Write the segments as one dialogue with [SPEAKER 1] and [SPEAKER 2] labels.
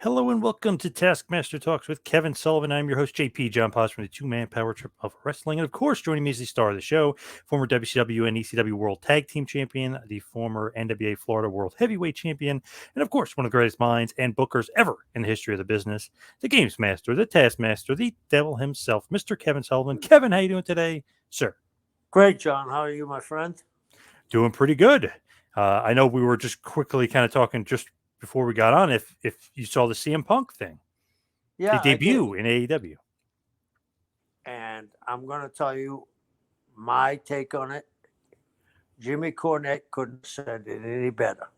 [SPEAKER 1] Hello and welcome to Taskmaster Talks with Kevin Sullivan. I'm your host, JP John Poz from the two-man power trip of wrestling. And of course, joining me is the star of the show, former WCW and ECW World Tag Team Champion, the former NWA Florida World Heavyweight Champion, and of course, one of the greatest minds and bookers ever in the history of the business, the Games Master, the Taskmaster, the Devil himself, Mr. Kevin Sullivan. Kevin, how you doing today, sir?
[SPEAKER 2] Great, John. How are you, my friend?
[SPEAKER 1] Doing pretty good. I know we were just quickly kind of talking just before we got on if you saw the CM Punk thing. The
[SPEAKER 2] Yeah, I did.
[SPEAKER 1] debut in AEW.
[SPEAKER 2] And I'm going to tell you my take on it. Jimmy Cornette couldn't have said it any better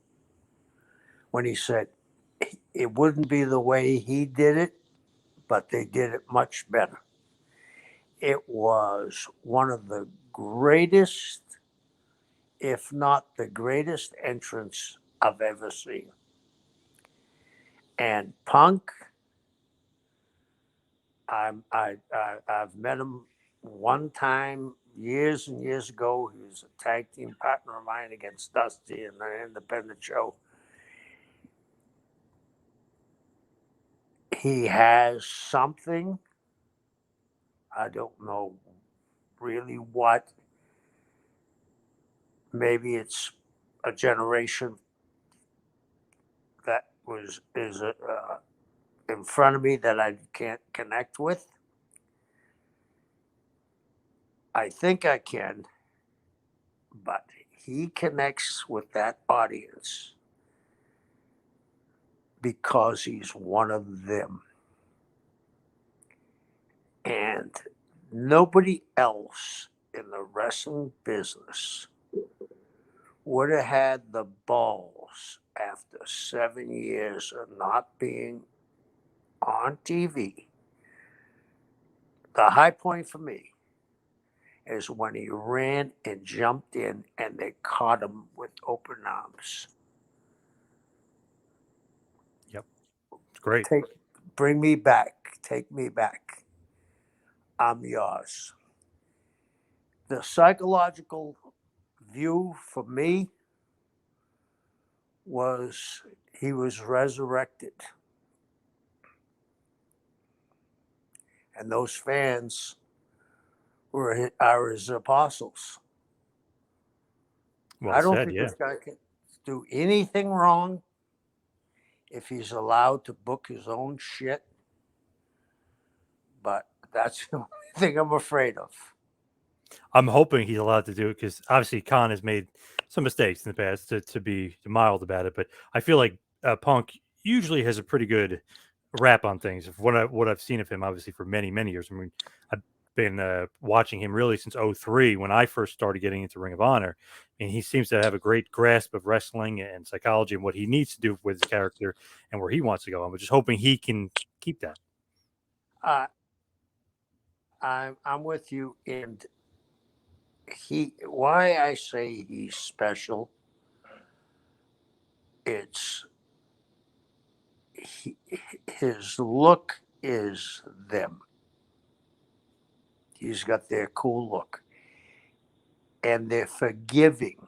[SPEAKER 2] when he said it wouldn't be the way he did it, but they did it much better. It was one of the greatest, if not the greatest entrance I've ever seen. And Punk, I've met him one time years and years ago. He was a tag team partner of mine against Dusty in an independent show. He has something. I don't know really what. Maybe it's a generation that is in front of me that I can't connect with. I think I can, but he connects with that audience because he's one of them. And nobody else in the wrestling business would have had the balls after 7 years of not being on TV. The high point for me is when he ran and jumped in and they caught him with open arms.
[SPEAKER 1] Yep. It's great.
[SPEAKER 2] Bring me back. Take me back. I'm yours. The psychological view for me was he was resurrected. And those fans are his apostles.
[SPEAKER 1] Well
[SPEAKER 2] I don't
[SPEAKER 1] said,
[SPEAKER 2] think
[SPEAKER 1] yeah.
[SPEAKER 2] this guy can do anything wrong if he's allowed to book his own shit. But that's the only thing I'm afraid of.
[SPEAKER 1] I'm hoping he's allowed to do it because obviously Khan has made some mistakes in the past to be mild about it. But I feel like Punk usually has a pretty good rap on things. What I've seen of him, obviously for many years. I mean, I've been watching him really since '03 when I first started getting into Ring of Honor, and he seems to have a great grasp of wrestling and psychology and what he needs to do with his character and where he wants to go. I'm just hoping he can keep that.
[SPEAKER 2] Uh, I'm with you, and why I say he's special. It's his look is them. He's got their cool look, and they're forgiving.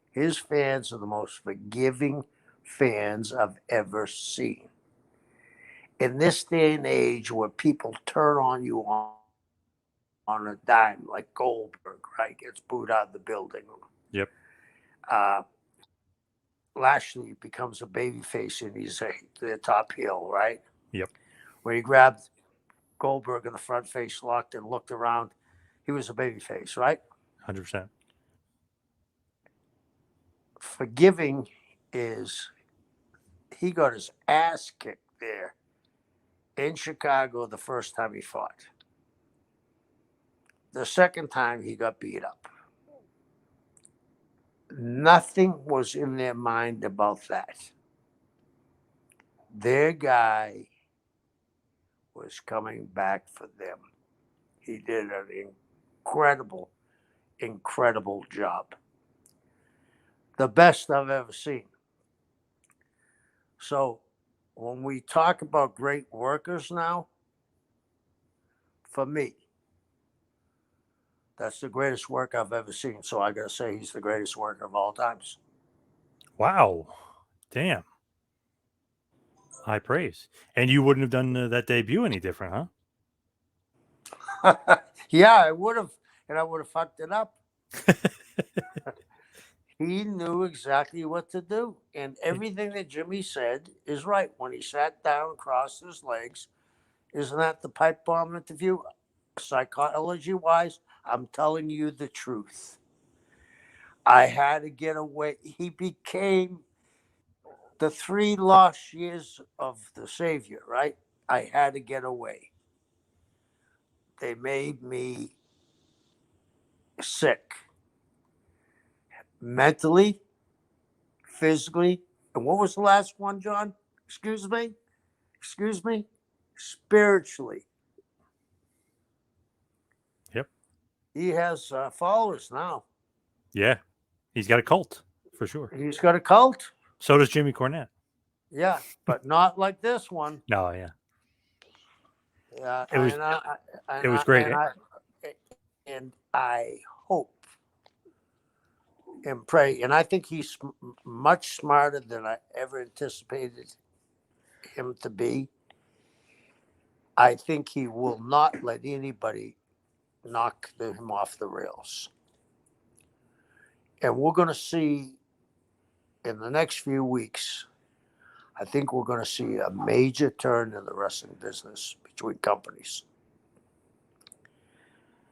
[SPEAKER 2] His fans are the most forgiving fans I've ever seen. In this day and age where people turn on you on a dime, like Goldberg, right, gets booed out of the building.
[SPEAKER 1] Yep.
[SPEAKER 2] Lashley becomes a babyface and he's the top heel, right?
[SPEAKER 1] Yep.
[SPEAKER 2] When he grabbed Goldberg in the front face locked and looked around, he was a babyface, right?
[SPEAKER 1] 100%.
[SPEAKER 2] Forgiving is he got his ass kicked there in Chicago the first time he fought. The second time he got beat up. Nothing was in their mind about that. Their guy was coming back for them. He did an incredible job. The best I've ever seen. So when we talk about great workers now, for me, that's the greatest work I've ever seen. So I got to say he's the greatest worker of all times.
[SPEAKER 1] Wow. Damn. High praise. And you wouldn't have done that debut any different,
[SPEAKER 2] Yeah, I would have, and I would have fucked it up.
[SPEAKER 1] huh?
[SPEAKER 2] He knew exactly what to do. And everything that Jimmy said is right. When he sat down, crossed his legs, isn't that the pipe bomb interview? Psychology wise, I'm telling you the truth. I had to get away. He became the 3 lost years of the Savior, right? I had to get away. They made me sick mentally, physically. And what was the last one, John? Excuse me? Excuse me? Spiritually.
[SPEAKER 1] Yep.
[SPEAKER 2] He has followers now.
[SPEAKER 1] Yeah. He's got a cult for sure.
[SPEAKER 2] He's got a cult.
[SPEAKER 1] So does Jimmy Cornette.
[SPEAKER 2] Yeah, but not like this one.
[SPEAKER 1] No, yeah.
[SPEAKER 2] Yeah,
[SPEAKER 1] It was it was great.
[SPEAKER 2] and I hope and pray, and I think he's much smarter than I ever anticipated him to be. I think he will not let anybody knock him off the rails. And we're going to see in the next few weeks, I think we're going to see a major turn in the wrestling business between companies.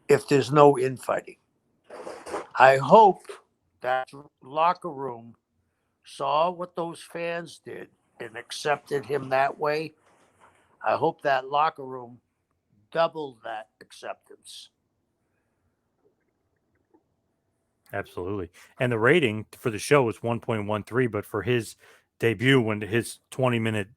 [SPEAKER 2] If there's no infighting, I hope that locker room saw what those fans did and accepted him that way. I hope that locker room doubled that acceptance.
[SPEAKER 1] Absolutely. And the rating for the show was 1.13, but for his debut, when his 20-minute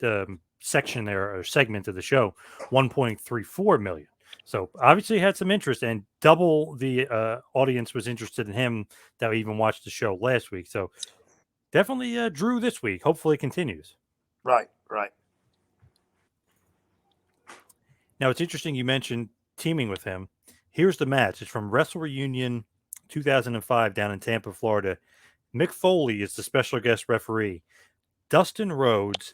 [SPEAKER 1] section there or segment of the show, 1.34 million. So obviously he had some interest, and double the audience was interested in him that even watched the show last week. So definitely drew this week. Hopefully it continues.
[SPEAKER 2] Right, right.
[SPEAKER 1] Now it's interesting you mentioned teaming with him. Here's the match. It's from Wrestle Reunion 2005 down in Tampa, Florida. Mick Foley is the special guest referee. Dusty Rhodes,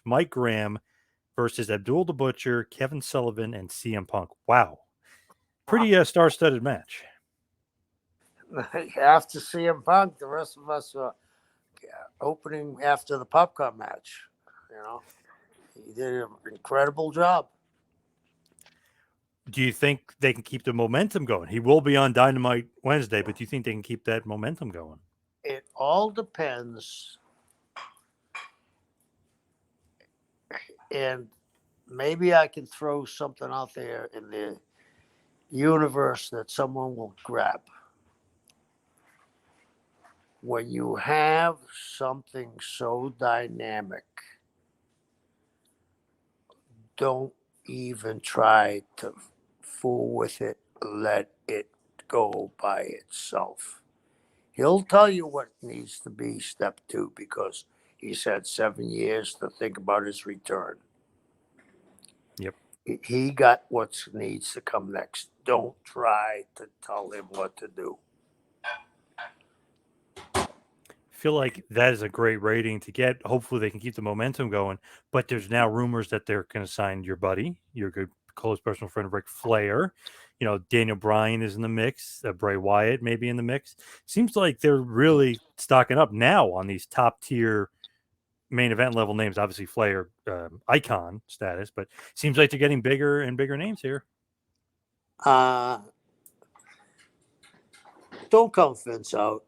[SPEAKER 1] Mike Graham versus Abdul the Butcher, Kevin Sullivan, and CM Punk. Wow. Pretty star-studded match.
[SPEAKER 2] After CM Punk, the rest of us are opening after the popcorn match. You know, he did an incredible job.
[SPEAKER 1] Do you think they can keep the momentum going? He will be on Dynamite Wednesday, but do you think they can keep that momentum going?
[SPEAKER 2] It all depends. And maybe I can throw something out there in the universe that someone will grab. When you have something so dynamic, don't even try to fool with it. Let it go by itself. He'll tell you what needs to be step 2 because he's had 7 years to think about his return.
[SPEAKER 1] Yep.
[SPEAKER 2] He got what needs to come next. Don't try to tell him what to do.
[SPEAKER 1] Feel like that is a great rating to get. Hopefully they can keep the momentum going. But there's now rumors that they're going to sign your buddy, your good close personal friend Ric Flair. You know, Daniel Bryan is in the mix. Bray Wyatt may be in the mix. Seems like they're really stocking up now on these top tier main event level names. Obviously Flair icon status, but seems like they're getting bigger and bigger names here.
[SPEAKER 2] Don't count Vince out.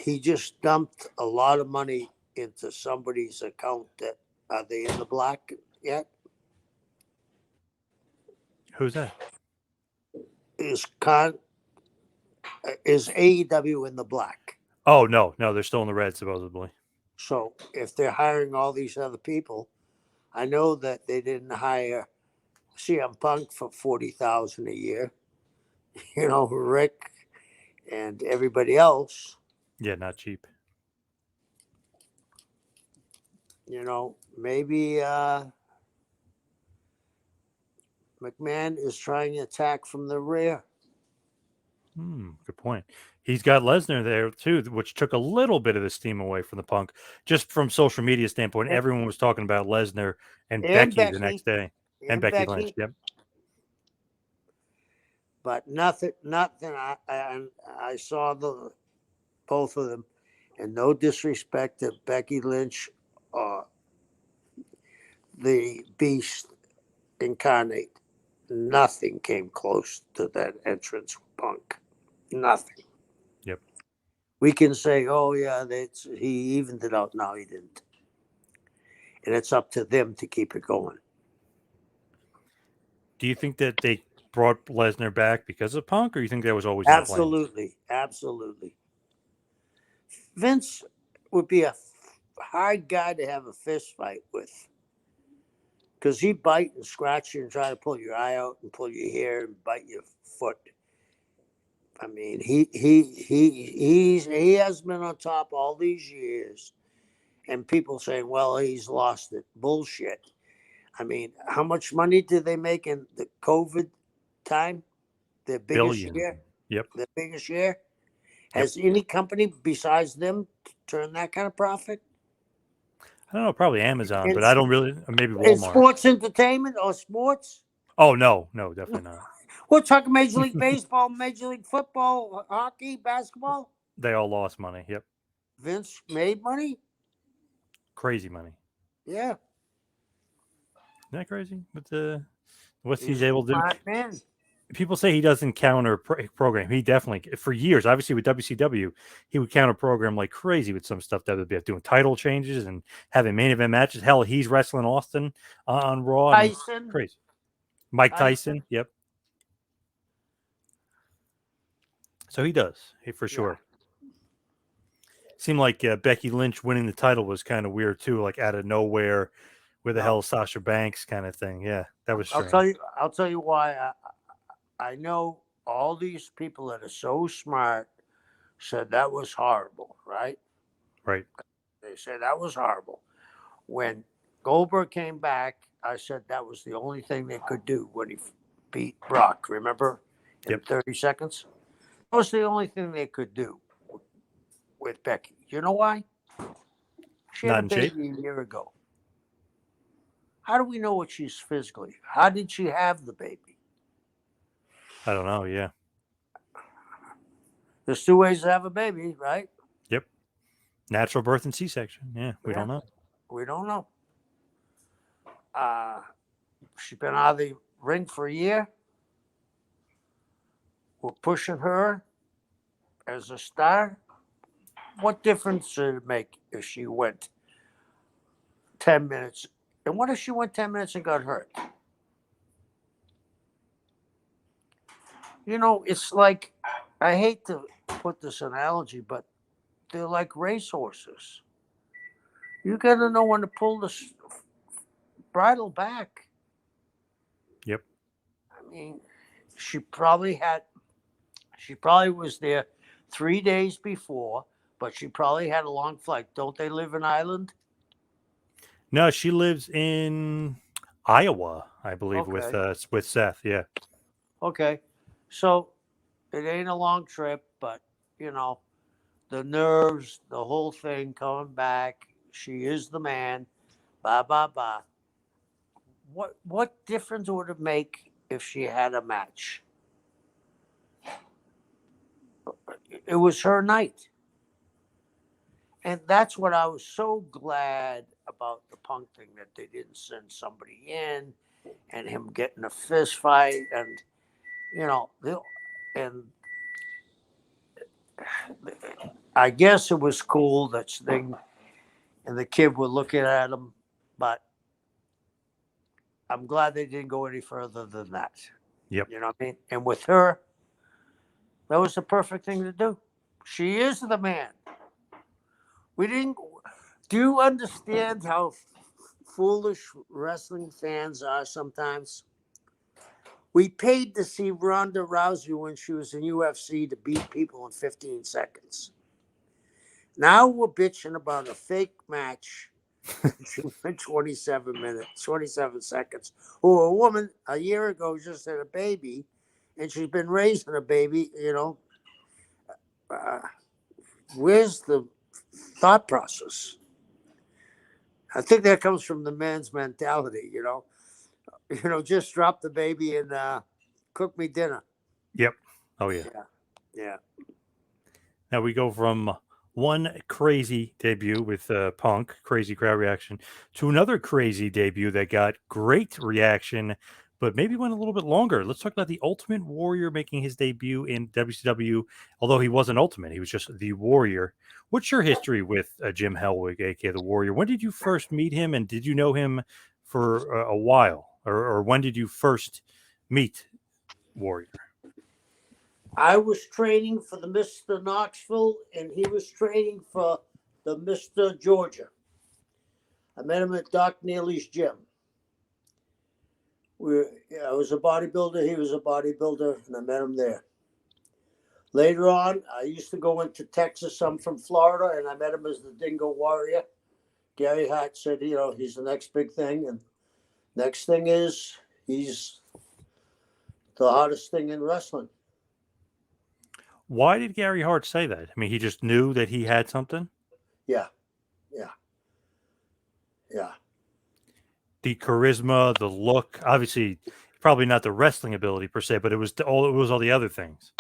[SPEAKER 2] He just dumped a lot of money into somebody's account. That are they in the black yet?
[SPEAKER 1] Who's that?
[SPEAKER 2] Is AEW in the black?
[SPEAKER 1] Oh no, they're still in the red supposedly.
[SPEAKER 2] So if they're hiring all these other people, I know that they didn't hire CM Punk for $40,000 a year. You know, Rick and everybody else.
[SPEAKER 1] Yeah, not cheap.
[SPEAKER 2] You know, maybe McMahon is trying to attack from the rear.
[SPEAKER 1] Good point. He's got Lesnar there too, which took a little bit of the steam away from the Punk, just from social media standpoint.
[SPEAKER 2] And,
[SPEAKER 1] Everyone was talking about Lesnar and
[SPEAKER 2] and
[SPEAKER 1] Becky the next
[SPEAKER 2] Becky,
[SPEAKER 1] day, and
[SPEAKER 2] and
[SPEAKER 1] Becky Lynch.
[SPEAKER 2] Becky,
[SPEAKER 1] Yep.
[SPEAKER 2] but nothing. I saw both of them, and no disrespect to Becky Lynch or the Beast incarnate. Nothing came close to that entrance with Punk. Nothing.
[SPEAKER 1] Yep.
[SPEAKER 2] We can say, oh, yeah, he evened it out. No, he didn't. And it's up to them to keep it going.
[SPEAKER 1] Do you think that they brought Lesnar back because of Punk, or you think that was always in the plan?
[SPEAKER 2] Absolutely. Absolutely. Vince would be a hard guy to have a fist fight with, because he'd bite and scratch you and try to pull your eye out and pull your hair and bite your foot. I mean, he has been on top all these years, and people saying, "Well, he's lost it." Bullshit. I mean, how much money did they make in the COVID time? Their biggest
[SPEAKER 1] Billion.
[SPEAKER 2] year.
[SPEAKER 1] Yep.
[SPEAKER 2] Their biggest year.
[SPEAKER 1] Yep.
[SPEAKER 2] Has any company besides them turned that kind of profit?
[SPEAKER 1] I don't know, probably Amazon, but
[SPEAKER 2] It's-
[SPEAKER 1] I don't really. Maybe
[SPEAKER 2] In
[SPEAKER 1] Walmart.
[SPEAKER 2] sports entertainment or sports?
[SPEAKER 1] Oh no, definitely not.
[SPEAKER 2] We're talking Major League Baseball, Major League Football, hockey, basketball.
[SPEAKER 1] They all lost money. Yep.
[SPEAKER 2] Vince made money.
[SPEAKER 1] Crazy money.
[SPEAKER 2] Yeah.
[SPEAKER 1] Isn't that crazy? But what he's
[SPEAKER 2] a
[SPEAKER 1] able to do.
[SPEAKER 2] smart man.
[SPEAKER 1] People say he doesn't counter program. He definitely, for years, obviously with WCW, he would counter program like crazy with some stuff that would be doing title changes and having main event matches. Hell, he's wrestling Austin on Raw.
[SPEAKER 2] Tyson.
[SPEAKER 1] Crazy. Mike Tyson. Yep. So he does, for sure. Yeah. Seemed like Becky Lynch winning the title was kind of weird too, like out of nowhere. Where the hell is Sasha Banks kind of thing? Yeah, that was strange.
[SPEAKER 2] I'll tell you why. I know all these people that are so smart said that was horrible, right?
[SPEAKER 1] Right.
[SPEAKER 2] They said that was horrible. When Goldberg came back, I said that was the only thing they could do when he beat Brock. Remember? In 30 seconds? That was the only thing they could do with Becky. You know why? She had a baby a year ago. How do we know what she's physically? How did she have the baby?
[SPEAKER 1] I don't know. Yeah.
[SPEAKER 2] There's two ways to have a baby, right?
[SPEAKER 1] Yep. Natural birth and C-section. Yeah. We don't know.
[SPEAKER 2] We don't know. She's been out of the ring for a year. We're pushing her as a star. What difference did it make if she went 10 minutes? And what if she went 10 minutes and got hurt? You know, it's like, I hate to put this analogy, but they're like racehorses. You got to know when to pull the bridle back.
[SPEAKER 1] Yep.
[SPEAKER 2] I mean, she probably was there 3 days before, but she probably had a long flight. Don't they live in Ireland?
[SPEAKER 1] No, she lives in Iowa, I believe, with Seth. Yeah.
[SPEAKER 2] Okay. So it ain't a long trip, but, you know, the nerves, the whole thing coming back. She is the man. Blah, blah, blah. What difference would it make if she had a match? It was her night. And that's what I was so glad about the Punk thing, that they didn't send somebody in and him getting a fist fight. And, you know, and I guess it was cool that Sting and the kid were looking at him, but I'm glad they didn't go any further than that.
[SPEAKER 1] Yep.
[SPEAKER 2] You know what I mean? And with her, that was the perfect thing to do. She is the man. Do you understand how foolish wrestling fans are sometimes? We paid to see Ronda Rousey when she was in UFC to beat people in 15 seconds. Now we're bitching about a fake match. She went 27 seconds. Who a woman a year ago just had a baby, and she's been raising a baby, you know, where's the thought process? I think that comes from the man's mentality, just drop the baby and cook me dinner.
[SPEAKER 1] Yep. Oh yeah.
[SPEAKER 2] Yeah. Yeah.
[SPEAKER 1] Now we go from one crazy debut with Punk, crazy crowd reaction, to another crazy debut that got great reaction, but maybe went a little bit longer. Let's talk about the Ultimate Warrior making his debut in WCW. Although he wasn't Ultimate, he was just the Warrior. What's your history with Jim Hellwig, aka the Warrior? When did you first meet him, and did you know him for a while, or when did you first meet Warrior?
[SPEAKER 2] I was training for the Mr. Knoxville, and he was training for the Mr. Georgia. I met him at Doc Neely's gym. I was a bodybuilder, he was a bodybuilder, and I met him there. Later on, I used to go into Texas. I'm from Florida, and I met him as the Dingo Warrior. Gary Hart said, he's the next big thing. And next thing is, he's the hottest thing in wrestling.
[SPEAKER 1] Why did Gary Hart say that? I mean, he just knew that he had something?
[SPEAKER 2] Yeah.
[SPEAKER 1] The charisma, the look, obviously, probably not the wrestling ability per se, but it was all the other things.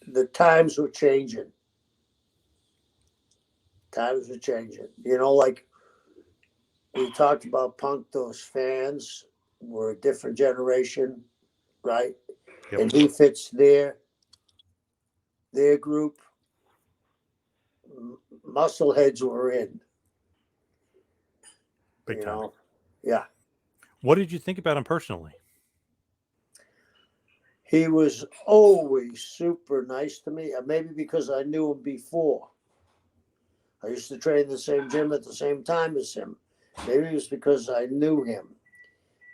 [SPEAKER 2] The times were changing. Like we talked about Punk, those fans were a different generation, right?
[SPEAKER 1] Yep.
[SPEAKER 2] And he fits their group. Muscleheads were in.
[SPEAKER 1] Big time.
[SPEAKER 2] Yeah.
[SPEAKER 1] What did you think about him personally?
[SPEAKER 2] He was always super nice to me. Maybe because I knew him before. I used to train in the same gym at the same time as him. Maybe it was because I knew him.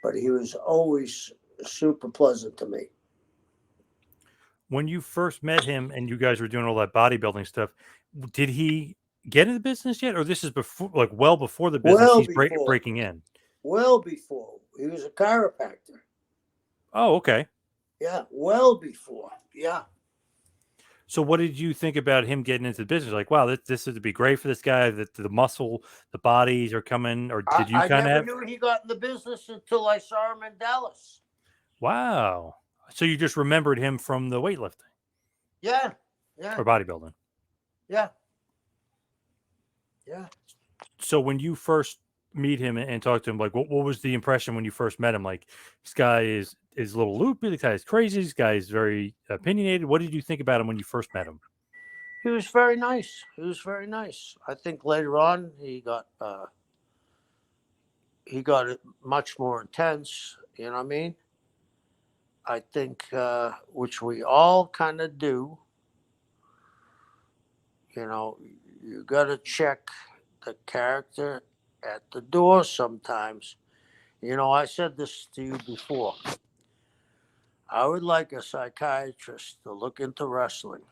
[SPEAKER 2] But he was always super pleasant to me.
[SPEAKER 1] When you first met him and you guys were doing all that bodybuilding stuff, did he get in the business yet? Or this is before, like well before the business, he's breaking in?
[SPEAKER 2] Well before. He was a chiropractor.
[SPEAKER 1] Oh, okay.
[SPEAKER 2] Yeah, well before. Yeah.
[SPEAKER 1] So what did you think about him getting into the business? Like, wow, this would be great for this guy. That the muscle, the bodies are coming. Or did you kind of
[SPEAKER 2] I never knew he got in the business until I saw him in Dallas.
[SPEAKER 1] Wow. So you just remembered him from the weightlifting?
[SPEAKER 2] Yeah.
[SPEAKER 1] Or bodybuilding?
[SPEAKER 2] Yeah.
[SPEAKER 1] So when you first meet him and talk to him, like what was the impression when you first met him? Like, this guy is a little loopy, this guy is crazy, this guy is very opinionated. What did you think about him when you first met him?
[SPEAKER 2] He was very nice. I think later on he got it much more intense. You know what I mean? I think, which we all kind of do. You got to check the character at the door sometimes. I said this to you before. I would like a psychiatrist to look into wrestling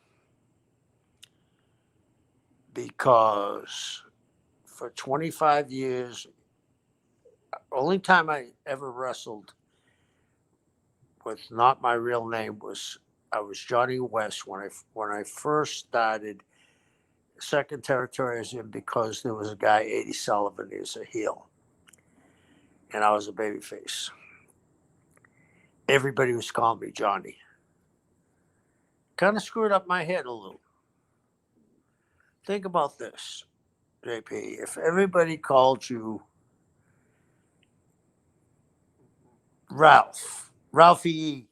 [SPEAKER 2] because for 25 years, only time I ever wrestled with not my real name was I was Johnny West when I first started. Second territory I was in because there was a guy, Eddie Sullivan, he was a heel, and I was a babyface. Everybody was calling me Johnny. Kind of screwed up my head a little. Think about this, JP. If everybody called you Ralphie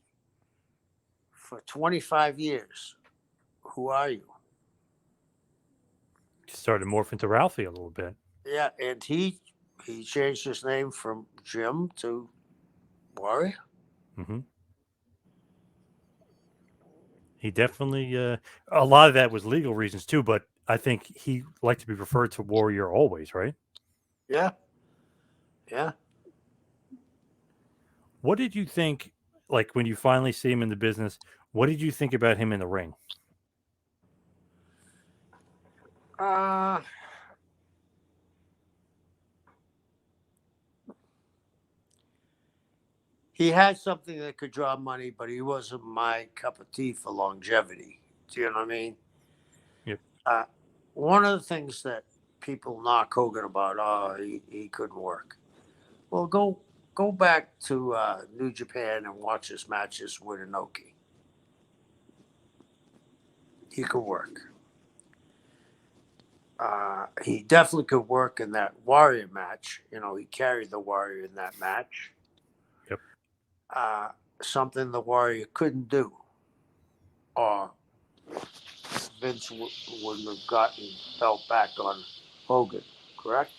[SPEAKER 2] for 25 years, who are you?
[SPEAKER 1] Started morphing to Ralphie a little bit.
[SPEAKER 2] Yeah, and he changed his name from Jim to Warrior.
[SPEAKER 1] Mm-hmm. He definitely, a lot of that was legal reasons too, but I think he liked to be referred to Warrior always, right?
[SPEAKER 2] Yeah.
[SPEAKER 1] What did you think, like when you finally see him in the business, what did you think about him in the ring?
[SPEAKER 2] He had something that could draw money, but he wasn't my cup of tea for longevity. Do you know what I mean? One of the things that people knock Hogan about, oh, he couldn't work. Well, go back to New Japan and watch his matches with Inoki. He could work. He definitely could work in that Warrior match. You know, he carried the Warrior in that match.
[SPEAKER 1] Yep.
[SPEAKER 2] Something the Warrior couldn't do, or Vince wouldn't have gotten belt back on Hogan. Correct?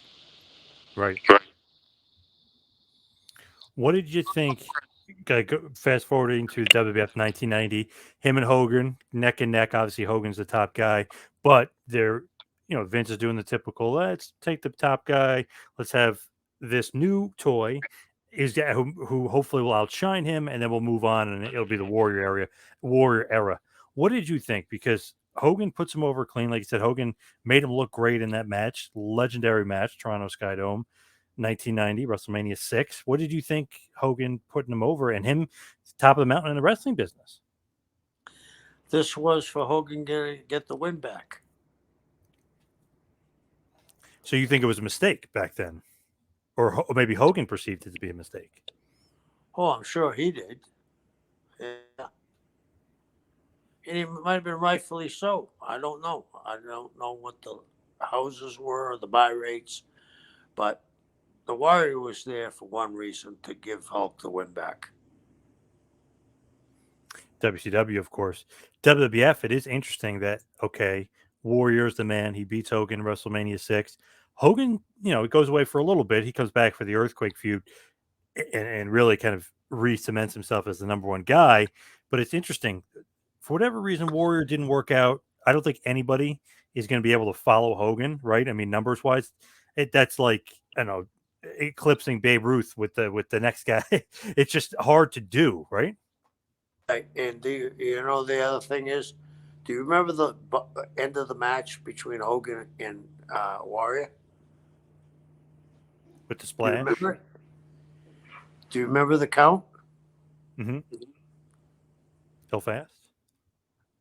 [SPEAKER 1] Right. What did you think? Fast forwarding to WWF 1990, him and Hogan neck and neck. Obviously, Hogan's the top guy, but Vince is doing the typical. Let's take the top guy. Let's have this new toy. Who hopefully will outshine him, and then we'll move on, and it'll be the Warrior era. What did you think? Because Hogan puts him over clean, like you said. Hogan made him look great in that match, legendary match, Toronto Sky Dome. 1990, WrestleMania 6. What did you think Hogan putting him over and him top of the mountain in the wrestling business?
[SPEAKER 2] This was for Hogan to get the win back.
[SPEAKER 1] So you think it was a mistake back then? Or maybe Hogan perceived it to be a mistake?
[SPEAKER 2] Oh, I'm sure he did. Yeah. And it might have been rightfully so. I don't know. I don't know what the houses were or the buy rates, but the Warrior was there for one reason, to give Hulk the win back.
[SPEAKER 1] WCW, of course. WWF, it is interesting that, okay, Warrior's the man. He beats Hogan in WrestleMania 6. Hogan, it goes away for a little bit. He comes back for the Earthquake feud and really kind of re-cements himself as the number one guy. But it's interesting. For whatever reason, Warrior didn't work out. I don't think anybody is going to be able to follow Hogan, right? I mean, numbers wise, that's like, I don't know, eclipsing Babe Ruth with the next guy. It's just hard to do, right?
[SPEAKER 2] Right. And you know the other thing is, do you remember the end of the match between Hogan and Warrior?
[SPEAKER 1] With the
[SPEAKER 2] Do you
[SPEAKER 1] splash.
[SPEAKER 2] remember? Do you remember the count?
[SPEAKER 1] Mm-hmm. Still fast.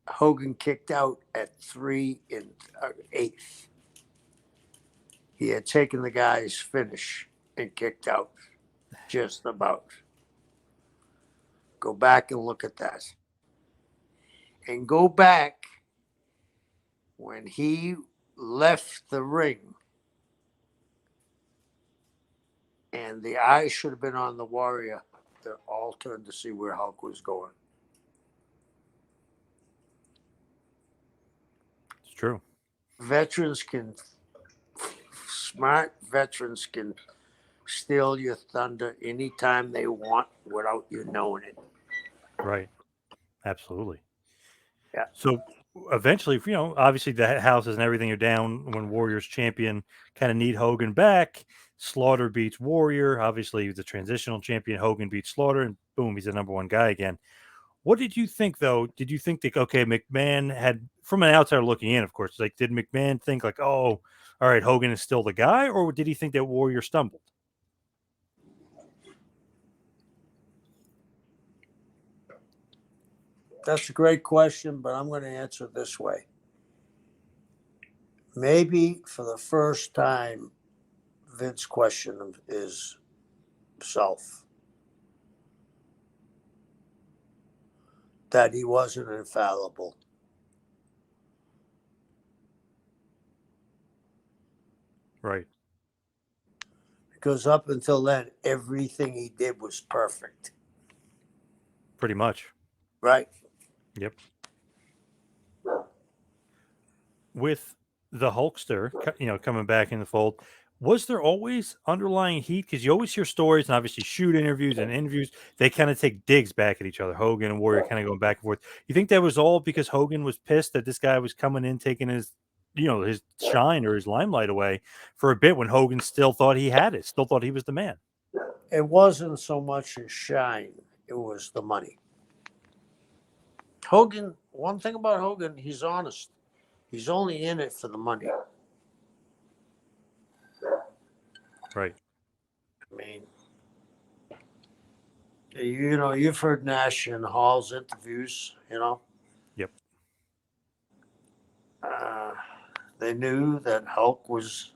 [SPEAKER 2] Hogan kicked out at 3 1/8. He had taken the guy's finish and kicked out, just about. Go back and look at that. And go back when he left the ring, and the eyes should have been on the Warrior. They're all turned to see where Hulk was going.
[SPEAKER 1] It's true.
[SPEAKER 2] Smart veterans can steal your thunder anytime they want without you knowing it.
[SPEAKER 1] Right. Absolutely.
[SPEAKER 2] Yeah.
[SPEAKER 1] So eventually, obviously the houses and everything are down when Warrior's champion. Kind of need Hogan back. Slaughter beats Warrior. Obviously, the transitional champion Hogan beats Slaughter, and boom, he's the number one guy again. What did you think, though? Did you think that, okay, McMahon had, from an outsider looking in, of course, like, did McMahon think like, oh, all right, Hogan is still the guy, or did he think that Warrior stumbled?
[SPEAKER 2] That's a great question, but I'm going to answer it this way. Maybe for the first time, Vince questioned his self, that he wasn't infallible.
[SPEAKER 1] Right.
[SPEAKER 2] Because up until then, everything he did was perfect.
[SPEAKER 1] Pretty much.
[SPEAKER 2] Right?
[SPEAKER 1] Yep. With the Hulkster, coming back in the fold, was there always underlying heat? Because you always hear stories, and obviously shoot interviews and interviews, they kind of take digs back at each other. Hogan and Warrior kind of going back and forth. You think that was all because Hogan was pissed that this guy was coming in, taking his shine or his limelight away for a bit when Hogan still thought he had it, still thought he was the man?
[SPEAKER 2] It wasn't so much his shine, it was the money. Hogan, one thing about Hogan, he's honest. He's only in it for the money.
[SPEAKER 1] Right.
[SPEAKER 2] I mean, you've heard Nash and Hall's interviews,
[SPEAKER 1] Yep.
[SPEAKER 2] they knew that Hulk was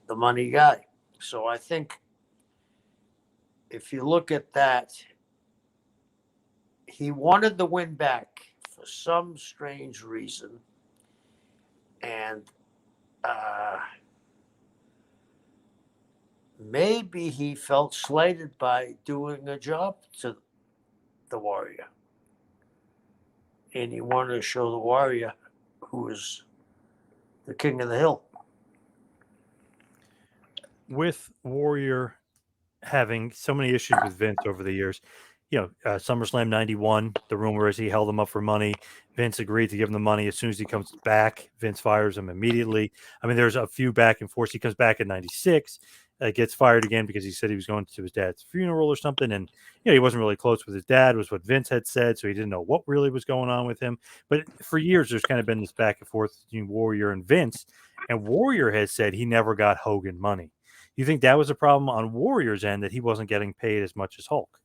[SPEAKER 2] the money guy. So I think if you look at that, he wanted the win back for some strange reason. And maybe he felt slighted by doing a job to the Warrior. And he wanted to show the Warrior who was the king of the hill.
[SPEAKER 1] With Warrior having so many issues with Vince over the years, SummerSlam 91, the rumor is he held him up for money. Vince agreed to give him the money. As soon as he comes back, Vince fires him immediately. I mean, there's a few back and forth. He comes back in 96, gets fired again because he said he was going to his dad's funeral or something. And, he wasn't really close with his dad, was what Vince had said. So he didn't know what really was going on with him. But for years, there's kind of been this back and forth between Warrior and Vince. And Warrior has said he never got Hogan money. You think that was a problem on Warrior's end, that he wasn't getting paid as much as Hulk?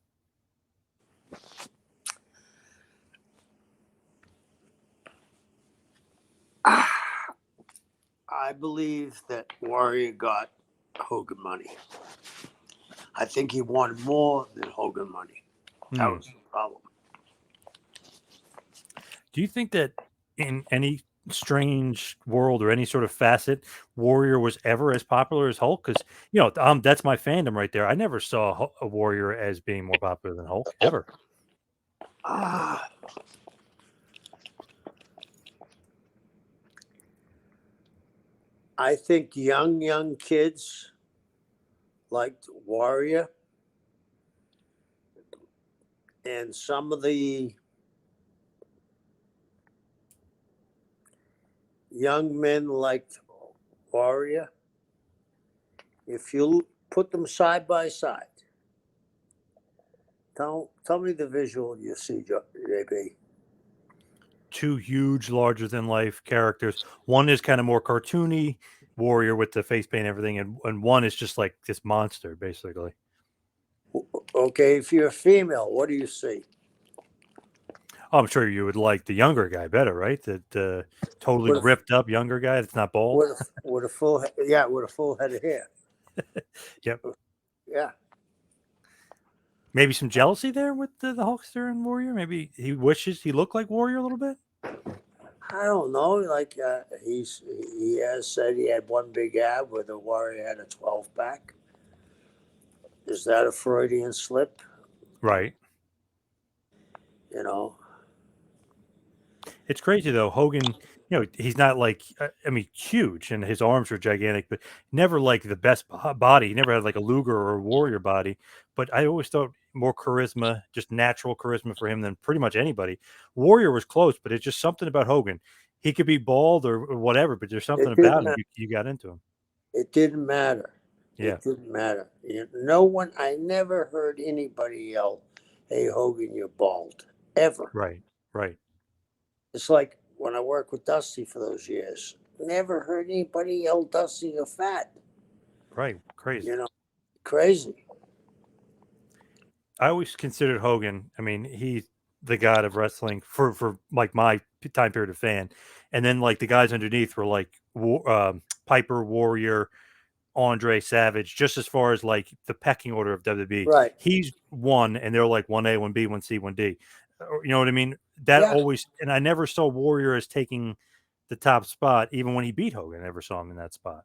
[SPEAKER 2] I believe that Warrior got Hogan money. I think he wanted more than Hogan money. That was the problem.
[SPEAKER 1] Do you think that in any strange world or any sort of facet, Warrior was ever as popular as Hulk? Because that's my fandom right there. I never saw a Warrior as being more popular than Hulk ever.
[SPEAKER 2] I think young kids liked Warrior, and some of the young men liked Warrior. If you put them side by side, tell me the visual you see, JB.
[SPEAKER 1] Two huge, larger than life characters. One is kind of more cartoony, Warrior with the face paint and everything, and one is just like this monster, basically.
[SPEAKER 2] Okay, if you're a female, what do you see?
[SPEAKER 1] Oh, I'm sure you would like the younger guy better, right? The totally ripped up younger guy that's not bald.
[SPEAKER 2] With a full head of hair.
[SPEAKER 1] Yep.
[SPEAKER 2] Yeah.
[SPEAKER 1] Maybe some jealousy there with the Hulkster and Warrior. Maybe he wishes he looked like Warrior a little bit.
[SPEAKER 2] I don't know. Like he has said he had one big ab where the Warrior had a 12-pack. Is that a Freudian slip?
[SPEAKER 1] Right. It's crazy though. Hogan, he's not like, huge and his arms are gigantic, but never like the best body. He never had like a Luger or a Warrior body. But I always thought more charisma, just natural charisma for him than pretty much anybody. Warrior was close, but it's just something about Hogan. He could be bald or whatever, but there's something about him you got into him.
[SPEAKER 2] It didn't matter.
[SPEAKER 1] Yeah.
[SPEAKER 2] It didn't matter. No one, I never heard anybody yell, "Hey, Hogan, you're bald." Ever.
[SPEAKER 1] Right.
[SPEAKER 2] It's like when I worked with Dusty for those years. Never heard anybody yell, "Dusty, you're fat."
[SPEAKER 1] Right. Crazy.
[SPEAKER 2] Crazy.
[SPEAKER 1] I always considered Hogan. I mean, he's the god of wrestling for like my time period of fan, and then like the guys underneath were like Piper, Warrior, Andre, Savage. Just as far as like the pecking order of WWE,
[SPEAKER 2] right?
[SPEAKER 1] He's one, and they're like 1A, 1B, 1C, 1D. You know what I mean? That always, and I never saw Warrior as taking the top spot, even when he beat Hogan. I never saw him in that spot.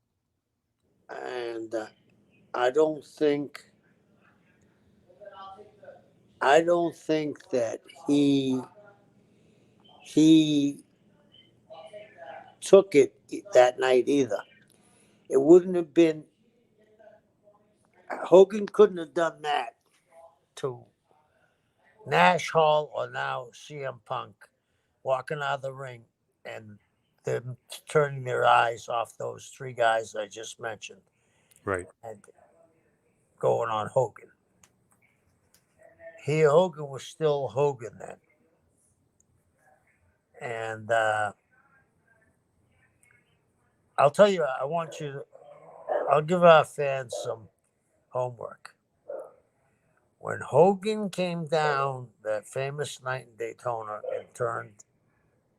[SPEAKER 2] And I don't think that he took it that night either. It wouldn't have been. Hogan couldn't have done that to Nash Hall or now CM Punk walking out of the ring and them turning their eyes off those three guys I just mentioned.
[SPEAKER 1] Right.
[SPEAKER 2] And going on Hogan. Hogan was still Hogan then. And I'll tell you, I'll give our fans some homework. When Hogan came down that famous night in Daytona and turned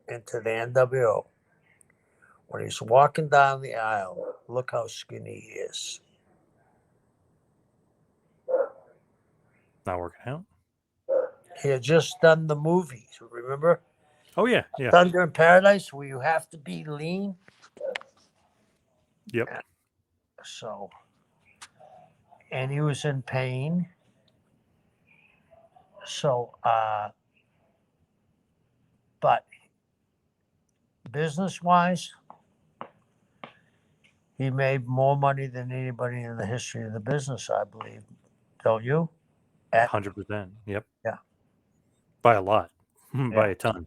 [SPEAKER 2] into the NWO, when he's walking down the aisle, look how skinny he is.
[SPEAKER 1] Not working out.
[SPEAKER 2] He had just done the movie, remember?
[SPEAKER 1] Oh yeah, yeah.
[SPEAKER 2] Thunder in Paradise, where you have to be lean.
[SPEAKER 1] Yep.
[SPEAKER 2] So, and he was in pain. So, but business-wise, he made more money than anybody in the history of the business, I believe. Don't you?
[SPEAKER 1] 100%. Yep.
[SPEAKER 2] Yeah.
[SPEAKER 1] By a lot. By
[SPEAKER 2] Yeah.
[SPEAKER 1] a ton.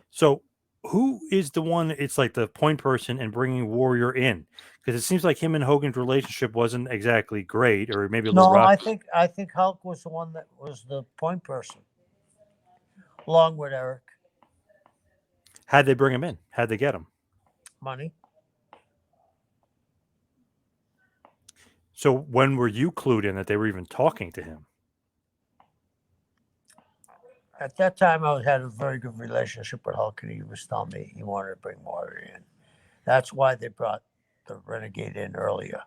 [SPEAKER 1] So who is the one? It's like the point person and bringing Warrior in, because it seems like him and Hogan's relationship wasn't exactly great, or maybe a little
[SPEAKER 2] No,
[SPEAKER 1] rocky.
[SPEAKER 2] I think Hulk was the one that was the point person, along with Eric.
[SPEAKER 1] How'd they bring him in? How'd they get him?
[SPEAKER 2] Money.
[SPEAKER 1] So when were you clued in that they were even talking to him?
[SPEAKER 2] At that time, I had a very good relationship with Hulk, and he was telling me he wanted to bring Warrior in. That's why they brought the Renegade in earlier.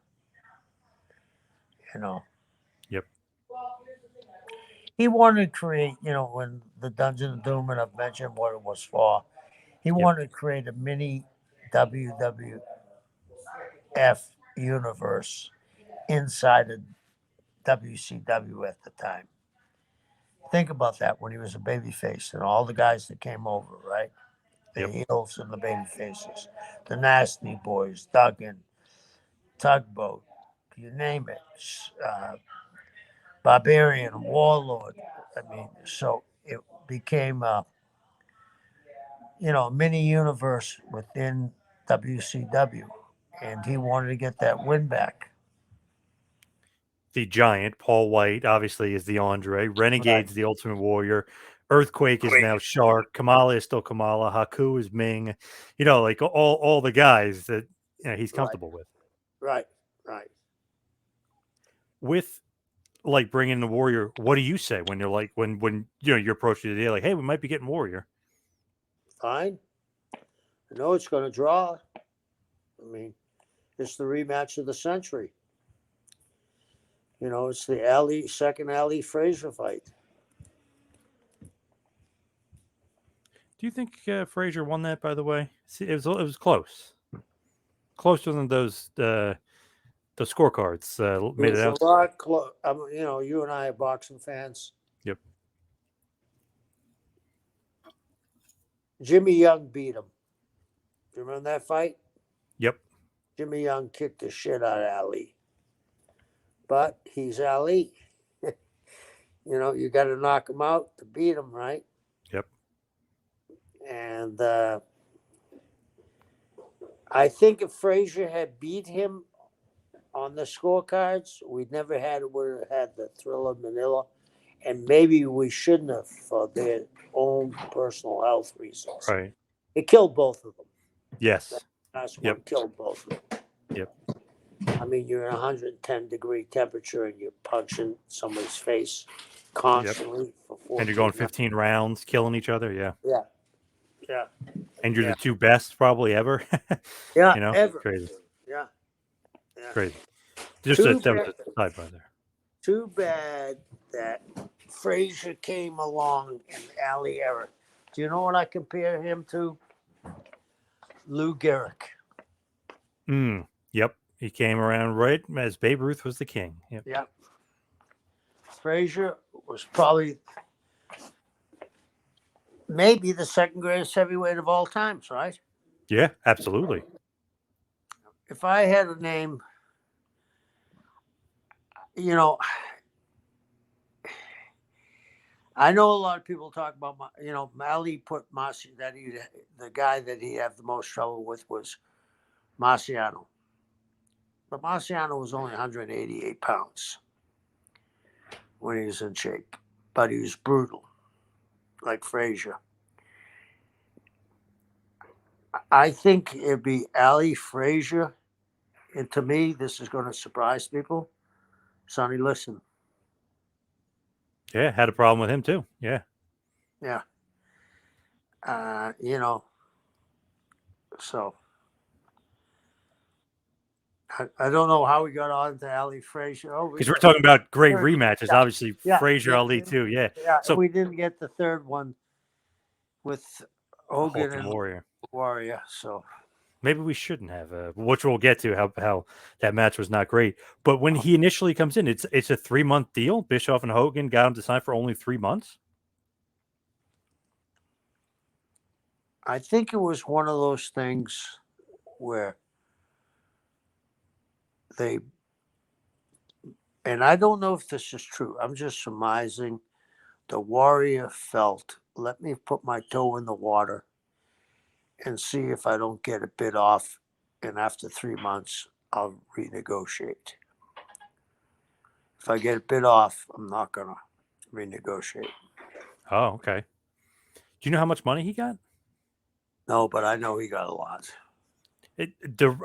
[SPEAKER 2] You know.
[SPEAKER 1] Yep.
[SPEAKER 2] He wanted to create, when the Dungeon of Doom, and I've mentioned what it was for, he wanted to create a mini WWF universe inside of WCW at the time. Think about that when he was a babyface and all the guys that came over, right? The heels and the baby faces, the Nasty Boys, Duggan, Tugboat, you name it, Barbarian, Warlord. I mean, so it became a mini universe within WCW, and he wanted to get that win back.
[SPEAKER 1] The Giant, Paul White, obviously is the Andre. Renegade's the Ultimate Warrior. Earthquake is now Shark. Kamala is still Kamala. Haku is Ming. Like all the guys that he's comfortable with.
[SPEAKER 2] Right.
[SPEAKER 1] With like bringing the Warrior, what do you say when you're like when you're approaching the day like, hey, we might be getting Warrior?
[SPEAKER 2] Fine. I know it's going to draw. I mean, it's the rematch of the century. It's the second Ali Frazier fight.
[SPEAKER 1] Do you think Frazier won that? By the way, see, it was close, closer than those the scorecards made it out.
[SPEAKER 2] A lot close. You and I are boxing fans.
[SPEAKER 1] Yep.
[SPEAKER 2] Jimmy Young beat him. Do you remember that fight?
[SPEAKER 1] Yep.
[SPEAKER 2] Jimmy Young kicked the shit out of Ali. But he's Ali. You got to knock him out to beat him, right?
[SPEAKER 1] Yep.
[SPEAKER 2] And I think if Frazier had beat him on the scorecards, we would have had the thrill of Manila. And maybe we shouldn't have for their own personal health reasons.
[SPEAKER 1] Right.
[SPEAKER 2] It killed both of them.
[SPEAKER 1] Yes.
[SPEAKER 2] That's what killed both of them.
[SPEAKER 1] Yep.
[SPEAKER 2] I mean, you're in 110-degree temperature and you're punching somebody's face constantly for 14
[SPEAKER 1] and you're going 15 rounds, killing each other. Yeah.
[SPEAKER 2] Yeah.
[SPEAKER 1] And you're the two best probably ever.
[SPEAKER 2] Yeah. Ever.
[SPEAKER 1] Crazy.
[SPEAKER 2] Yeah.
[SPEAKER 1] Crazy. Just that was a side by there.
[SPEAKER 2] Too bad that Frazier came along in Ali era. Do you know what I compare him to? Lou Gehrig.
[SPEAKER 1] Yep. He came around right as Babe Ruth was the king.
[SPEAKER 2] Yep. Frazier was probably maybe the second greatest heavyweight of all times, right?
[SPEAKER 1] Yeah, absolutely.
[SPEAKER 2] If I had a name, I know a lot of people talk about, Ali put the guy that he'd have the most trouble with was Marciano. But Marciano was only 188 pounds when he was in shape. But he was brutal, like Frazier. I think it'd be Ali, Frazier, and to me, this is going to surprise people. Sonny Liston.
[SPEAKER 1] Yeah, had a problem with him too. Yeah.
[SPEAKER 2] So I don't know how we got on to Ali Frazier. Oh,
[SPEAKER 1] Because we're talking about great
[SPEAKER 2] third-
[SPEAKER 1] rematches.
[SPEAKER 2] yeah,
[SPEAKER 1] Obviously,
[SPEAKER 2] yeah,
[SPEAKER 1] Frazier Ali too. Yeah.
[SPEAKER 2] yeah.
[SPEAKER 1] So
[SPEAKER 2] We didn't get the third one with Hogan
[SPEAKER 1] Hulk and
[SPEAKER 2] and
[SPEAKER 1] Warrior.
[SPEAKER 2] Warrior. So
[SPEAKER 1] Maybe we shouldn't have, which we'll get to how that match was not great. But when he initially comes in, it's a 3-month deal. Bischoff and Hogan got him to sign for only 3 months.
[SPEAKER 2] I think it was one of those things where they, and I don't know if this is true. I'm just surmising. The Warrior felt, let me put my toe in the water and see if I don't get a bit off. And after 3 months, I'll renegotiate. If I get a bit off, I'm not going to renegotiate.
[SPEAKER 1] Oh, okay. Do you know how much money he got?
[SPEAKER 2] No, but I know he got a lot.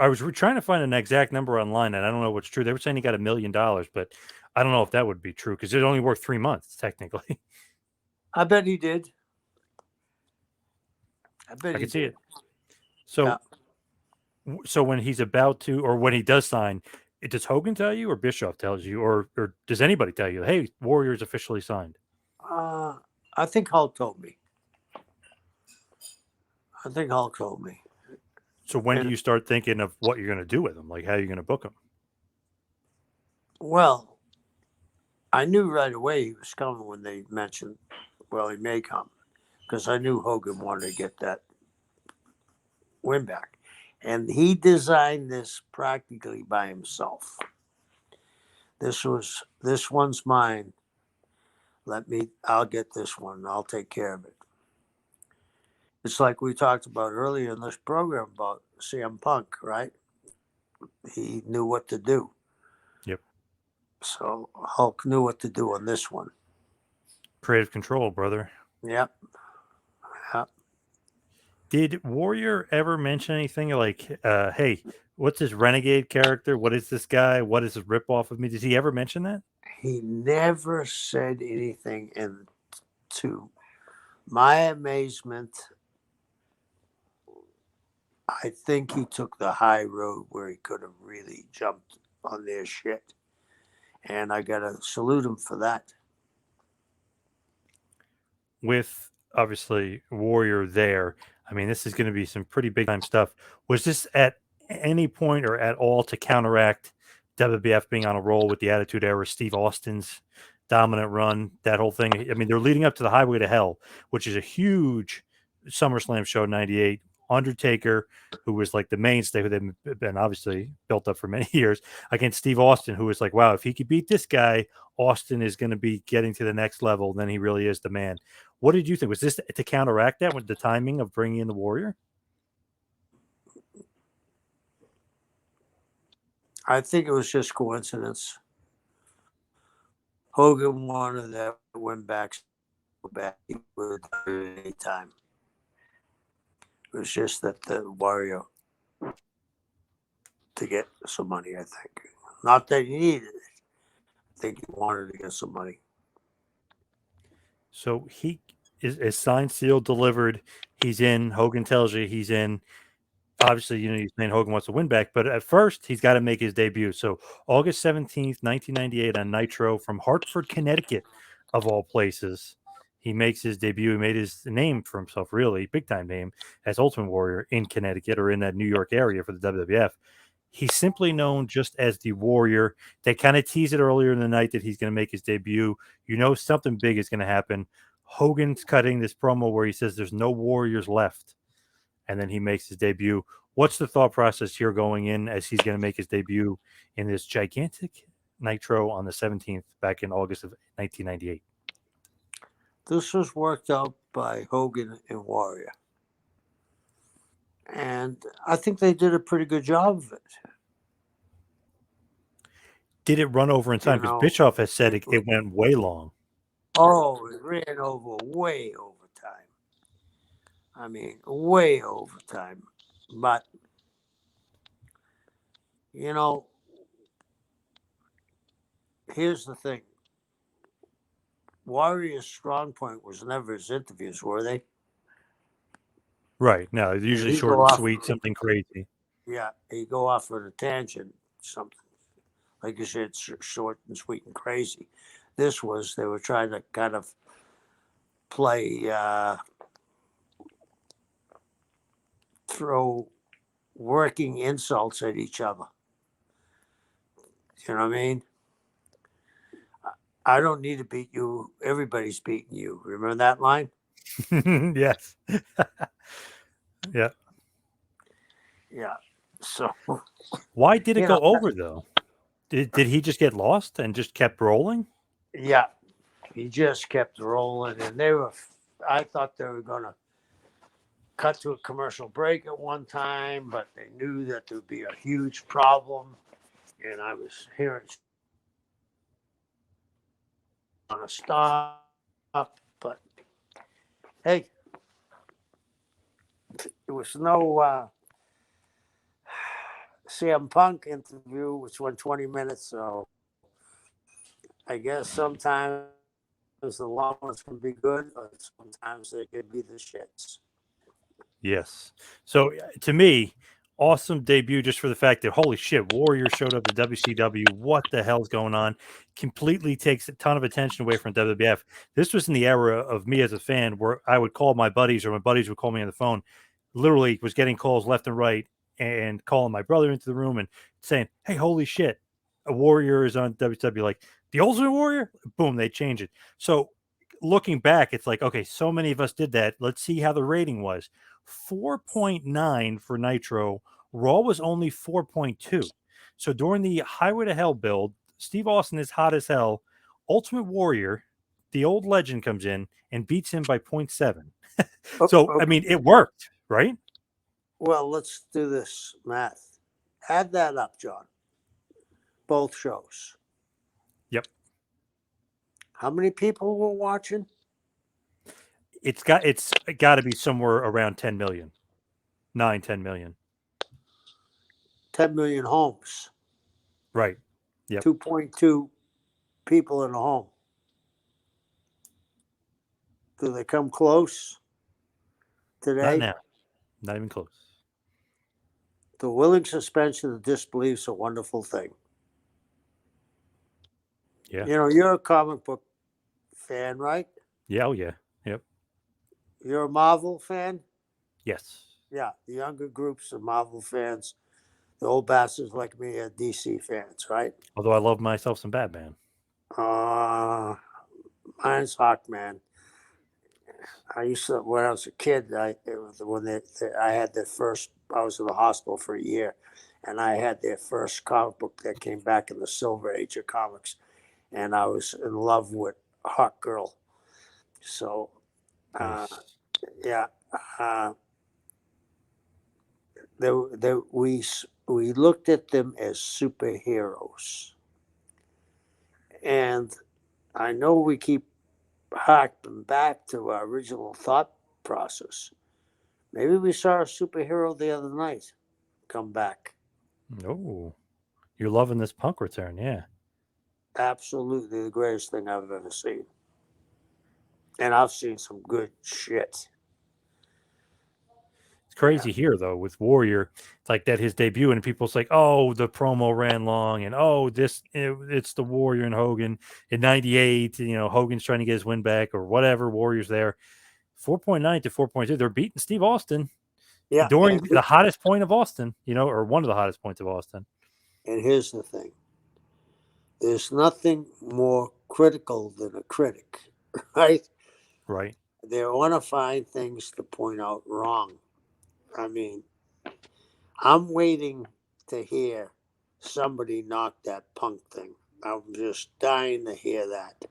[SPEAKER 1] I was trying to find an exact number online, and I don't know what's true. They were saying he got $1 million, but I don't know if that would be true because it only worked 3 months technically.
[SPEAKER 2] I bet he did. I bet
[SPEAKER 1] I
[SPEAKER 2] he
[SPEAKER 1] can see
[SPEAKER 2] did.
[SPEAKER 1] it. So,
[SPEAKER 2] Yeah.
[SPEAKER 1] so when he's about to, or when he does sign, does Hogan tell you, or Bischoff tells you, or does anybody tell you, hey, Warrior's officially signed?
[SPEAKER 2] I think Hulk told me. I think Hulk told me.
[SPEAKER 1] So when do
[SPEAKER 2] And
[SPEAKER 1] you start thinking of what you're going to do with him? Like how you're going to book him?
[SPEAKER 2] well, I knew right away he was coming when they mentioned, well, he may come, because I knew Hogan wanted to get that win back. And he designed this practically by himself. This one's mine. I'll get this one. I'll take care of it. It's like we talked about earlier in this program about CM Punk, right? He knew what to do.
[SPEAKER 1] Yep.
[SPEAKER 2] So Hulk knew what to do on this one.
[SPEAKER 1] Creative control, brother.
[SPEAKER 2] Yep. Yep.
[SPEAKER 1] Did Warrior ever mention anything like, hey, what's this renegade character? What is this guy? What is this ripoff of me? Did he ever mention that?
[SPEAKER 2] He never said anything, and to my amazement, I think he took the high road where he could have really jumped on their shit. And I got to salute him for that.
[SPEAKER 1] With obviously Warrior there, I mean, this is going to be some pretty big time stuff. Was this at any point or at all to counteract WWF being on a roll with the Attitude Era, Steve Austin's dominant run, that whole thing? I mean, they're leading up to the Highway to Hell, which is a huge SummerSlam show in '98. Undertaker, who was like the mainstay, who they've been obviously built up for many years, against Steve Austin, who was like, wow, if he could beat this guy, Austin is going to be getting to the next level. Then he really is the man. What did you think? Was this to counteract that with the timing of bringing in the Warrior?
[SPEAKER 2] I think it was just coincidence. Hogan wanted that win back so bad he would do it any time. It was just that the Warrior to get some money, I think. Not that he needed it. I think he wanted to get some money.
[SPEAKER 1] So he is signed, sealed, delivered. He's in. Hogan tells you he's in. Obviously, you know, he's saying Hogan wants to win back, but at first he's got to make his debut. So August 17th, 1998 on Nitro from Hartford, Connecticut, of all places. He makes his debut. He made his name for himself, really, big time name, as Ultimate Warrior in Connecticut or in that New York area for the WWF. He's simply known just as the Warrior. They kind of tease it earlier in the night that he's going to make his debut. You know, something big is going to happen. Hogan's cutting this promo where he says there's no Warriors left, and then he makes his debut. What's the thought process here going in as he's going to make his debut in this gigantic Nitro on the 17th back in August of 1998?
[SPEAKER 2] This was worked out by Hogan and Warrior. And I think they did a pretty good job of it.
[SPEAKER 1] Did it run over in time? Because Bischoff has said it went way long.
[SPEAKER 2] Oh, it ran over way over time. I mean, way over time. But, you know, here's the thing. Warrior's strong point was never his interviews, were they?
[SPEAKER 1] Right. No, usually
[SPEAKER 2] He'd
[SPEAKER 1] short
[SPEAKER 2] go
[SPEAKER 1] and
[SPEAKER 2] off-
[SPEAKER 1] sweet, something crazy.
[SPEAKER 2] Yeah, he'd go off on a tangent something. Like you said, short and sweet and crazy. This was, they were trying to kind of play, throw working insults at each other. You know what I mean? I don't need to beat you. Everybody's beating you. Remember that line?
[SPEAKER 1] Yes. Yeah.
[SPEAKER 2] Yeah. So,
[SPEAKER 1] Why did it
[SPEAKER 2] you know,
[SPEAKER 1] go over though? Did he just get lost and just kept rolling?
[SPEAKER 2] yeah, he just kept rolling, and they were. I thought they were gonna cut to a commercial break at one time, but they knew that there would be a huge problem, and I was hearing on a stop. But hey, it was no CM Punk interview, which went 20 minutes. So I guess sometimes the long ones can be good, but sometimes they can be the shits.
[SPEAKER 1] Yes. So to me, awesome debut just for the fact that holy shit, Warrior showed up to WCW. What the hell's going on? Completely takes a ton of attention away from WWF. This was in the era of me as a fan where I would call my buddies or my buddies would call me on the phone. Literally was getting calls left and right and calling my brother into the room and saying, "Hey, holy shit, a Warrior is on WCW." Like the Ultimate Warrior, boom, they change it. So looking back, it's like, okay, so many of us did that. Let's see how the rating was. 4.9 for Nitro. Raw was only 4.2. So during the Highway to Hell build, Steve Austin is hot as hell. Ultimate Warrior, the old legend, comes in and beats him by 0.7. So, I
[SPEAKER 2] Okay.
[SPEAKER 1] mean, it worked, right?
[SPEAKER 2] Well, let's do this math. Add that up, John. Both shows.
[SPEAKER 1] Yep.
[SPEAKER 2] How many people were watching?
[SPEAKER 1] It's got to be somewhere around 10 million, 10 million.
[SPEAKER 2] 10 million homes.
[SPEAKER 1] Right. Yep.
[SPEAKER 2] 2.2 people in a home. Do they come close
[SPEAKER 1] Not
[SPEAKER 2] today?
[SPEAKER 1] now. Not even close.
[SPEAKER 2] The willing suspension of disbelief is a wonderful thing.
[SPEAKER 1] Yeah.
[SPEAKER 2] You know, you're a comic book fan, right?
[SPEAKER 1] Yeah. Oh, yeah. Yep.
[SPEAKER 2] You're a Marvel fan?
[SPEAKER 1] Yes.
[SPEAKER 2] Yeah, the younger groups are Marvel fans. The old bastards like me are DC fans, right?
[SPEAKER 1] Although I love myself some Batman.
[SPEAKER 2] Uh, mine's Hawkman. I used to, when I was a kid, it was when I had their first, I was in the hospital for a year, and I had their first comic book that came back in the Silver Age of comics, and I was in love with Hawk Girl. So,
[SPEAKER 1] Nice.
[SPEAKER 2] yeah, uh, we looked at them as superheroes, and I know we keep harking back to our original thought process. Maybe we saw a superhero the other night come back.
[SPEAKER 1] Oh, you're loving this Punk return, yeah.
[SPEAKER 2] Absolutely the greatest thing I've ever seen. And I've seen some good shit.
[SPEAKER 1] It's
[SPEAKER 2] Yeah.
[SPEAKER 1] crazy here though with Warrior. It's like that his debut, and people's like, "Oh, the promo ran long," and "Oh, it's the Warrior and Hogan in '98." You know, Hogan's trying to get his win back or whatever. Warrior's there. 4.9 to 4.2. They're beating Steve Austin
[SPEAKER 2] Yeah.
[SPEAKER 1] during the hottest point of Austin. You know, or one of the hottest points of Austin.
[SPEAKER 2] And here's the thing, there's nothing more critical than a critic, right?
[SPEAKER 1] Right.
[SPEAKER 2] They want to find things to point out wrong. I mean, I'm waiting to hear somebody knock that Punk thing. I'm just dying to hear that